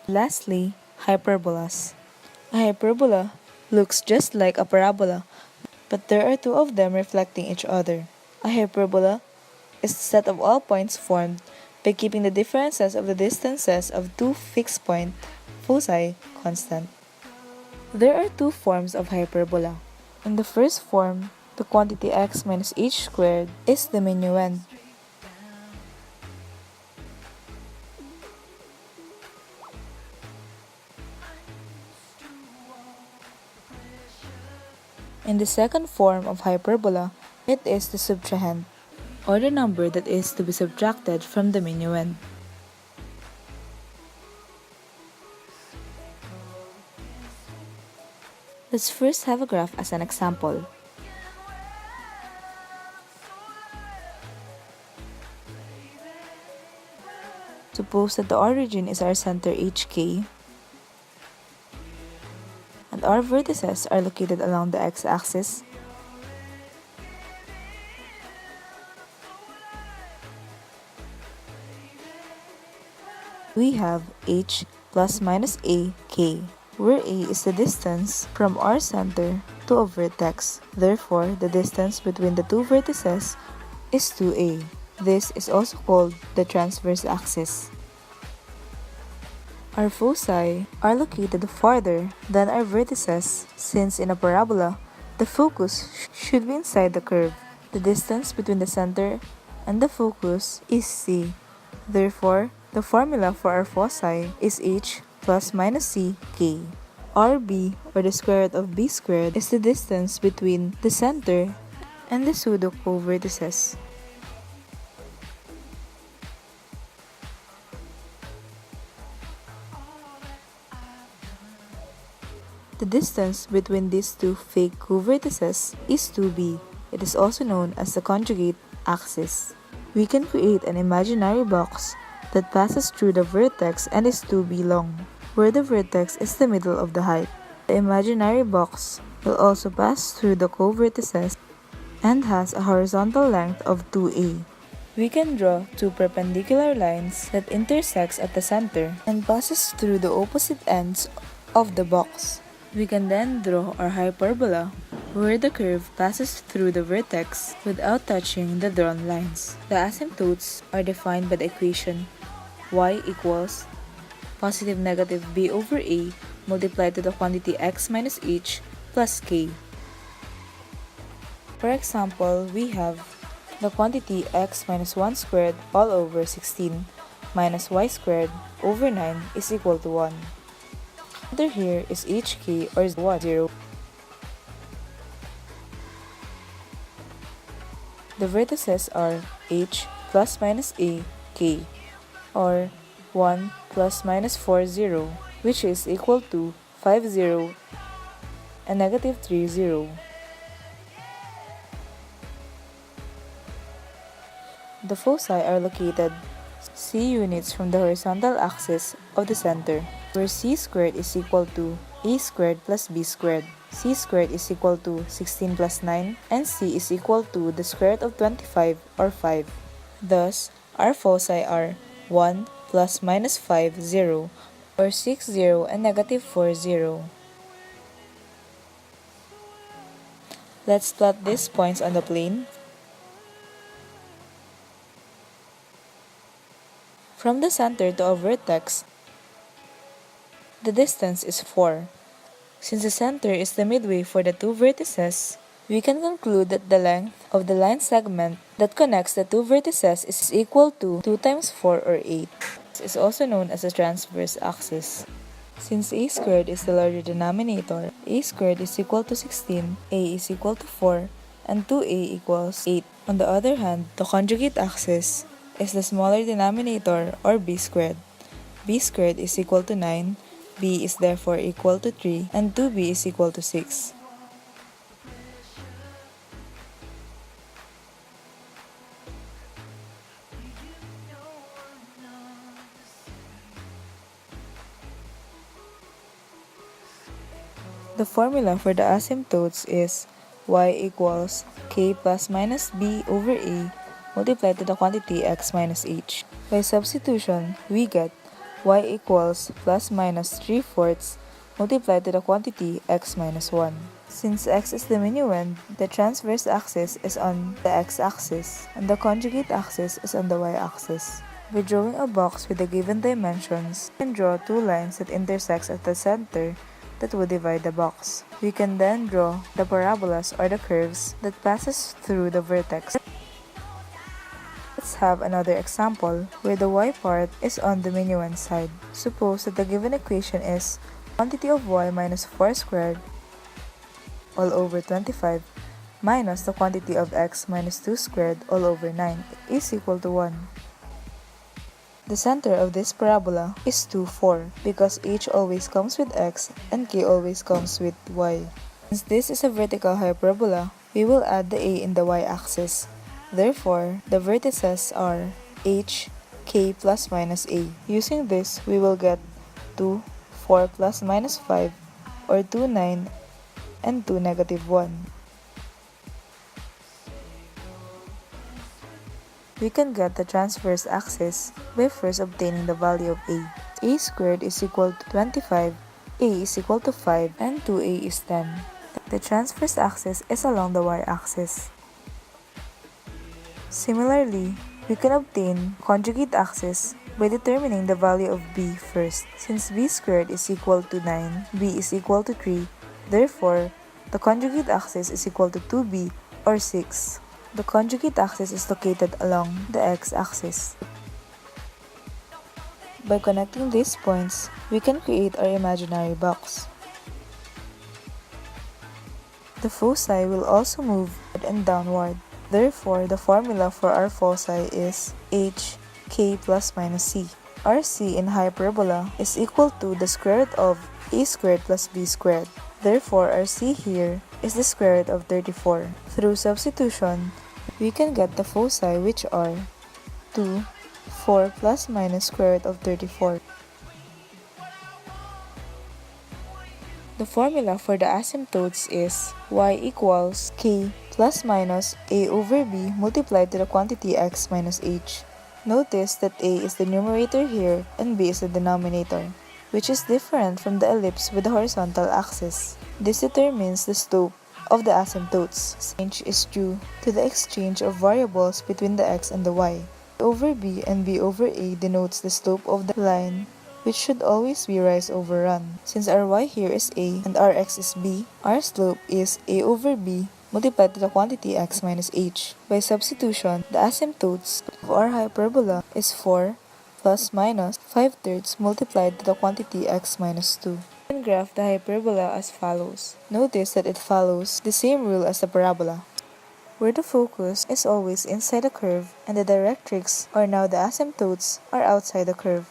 Lastly, hyperbolas. A hyperbola looks just like a parabola, but there are two of them reflecting each other. A hyperbola is the set of all points formed by keeping the differences of the distances of two fixed point foci constant. There are two forms of hyperbola. In the first form, the quantity x minus h squared is the minuend. In the second form of hyperbola, it is the subtrahend, or the number that is to be subtracted from the minuend. Let's first have a graph as an example. Suppose that the origin is our center HK, and our vertices are located along the x-axis. We have h plus minus a k, where a is the distance from our center to a vertex. Therefore, the distance between the two vertices is 2a. This is also called the transverse axis. Our foci are located farther than our vertices, since in a parabola, the focus should be inside the curve. The distance between the center and the focus is c. Therefore, the formula for our foci is h plus minus c k. Rb, or the square root of b squared, is the distance between the center and the pseudo-co-vertices. The distance between these two fake co-vertices is 2b. It is also known as the conjugate axis. We can create an imaginary box that passes through the vertex and is 2b long, where the vertex is the middle of the height. The imaginary box will also pass through the co-vertices and has a horizontal length of 2a. We can draw two perpendicular lines that intersects at the center and passes through the opposite ends of the box. We can then draw our hyperbola, where the curve passes through the vertex without touching the drawn lines. The asymptotes are defined by the equation y equals positive negative b over a multiplied to the quantity x minus h plus k. For example, we have the quantity x minus 1 squared all over 16 minus y squared over 9 is equal to 1. Under here is hk, or 1, 0. The vertices are h plus minus a k, or 1 plus minus 4, 0, which is equal to 5, 0 and negative 3, 0. The foci are located c units from the horizontal axis of the center, where c squared is equal to a squared plus b squared. C squared is equal to 16 plus 9, and c is equal to the square root of 25, or 5. Thus, our foci are 1 plus minus 5, 0, or 6, 0 and negative 4, 0. Let's plot these points on the plane. From the center to a vertex, the distance is 4. Since the center is the midway for the two vertices, we can conclude that the length of the line segment that connects the two vertices is equal to 2 times 4, or 8. This is also known as the transverse axis. Since a squared is the larger denominator, a squared is equal to 16, a is equal to 4, and 2a equals 8. On the other hand, the conjugate axis is the smaller denominator, or b squared. B squared is equal to 9, b is therefore equal to 3, and 2b is equal to 6. The formula for the asymptotes is y equals k plus minus b over a multiplied to the quantity x minus h. By substitution, we get y equals plus minus 3/4 multiplied to the quantity x minus 1. Since x is the minuend, the transverse axis is on the x-axis, and the conjugate axis is on the y-axis. By drawing a box with the given dimensions, we can draw two lines that intersect at the center that would divide the box. We can then draw the parabolas or the curves that passes through the vertex. Let's have another example where the y part is on the minuend side. Suppose that the given equation is quantity of y minus 4 squared all over 25 minus the quantity of x minus 2 squared all over 9 is equal to 1. The center of this parabola is 2, 4 because h always comes with x and k always comes with y. Since this is a vertical hyperbola, we will add the a in the y-axis. Therefore, the vertices are h, k plus minus a. Using this, we will get 2, 4 plus minus 5 or 2, 9 and 2, negative 1. We can get the transverse axis by first obtaining the value of a. A squared is equal to 25, a is equal to 5, and 2a is 10. The transverse axis is along the y-axis. Similarly, we can obtain conjugate axis by determining the value of b first. Since b squared is equal to 9, b is equal to 3, therefore, the conjugate axis is equal to 2b or 6. The conjugate axis is located along the x-axis. By connecting these points, we can create our imaginary box. The foci will also move upward and downward. Therefore, the formula for our foci is h, k plus minus c. Our c in hyperbola is equal to the square root of a squared plus b squared. Therefore, our c here is the square root of 34. Through substitution, we can get the foci, which are 2, 4 plus minus square root of 34. The formula for the asymptotes is y equals k plus minus a over b multiplied to the quantity x minus h. Notice that a is the numerator here and b is the denominator, which is different from the ellipse with the horizontal axis. This determines the slope of the asymptotes. Change is due to the exchange of variables between the x and the y. A over b and b over a denotes the slope of the line, which should always be rise over run. Since our y here is a and our x is b, our slope is a over b multiplied to the quantity x minus h. By substitution, the asymptotes of our hyperbola is 4 plus minus 5/3 multiplied to the quantity x minus 2. We can graph the hyperbola as follows. Notice that it follows the same rule as the parabola, where the focus is always inside the curve and the directrix, or now the asymptotes, are outside the curve.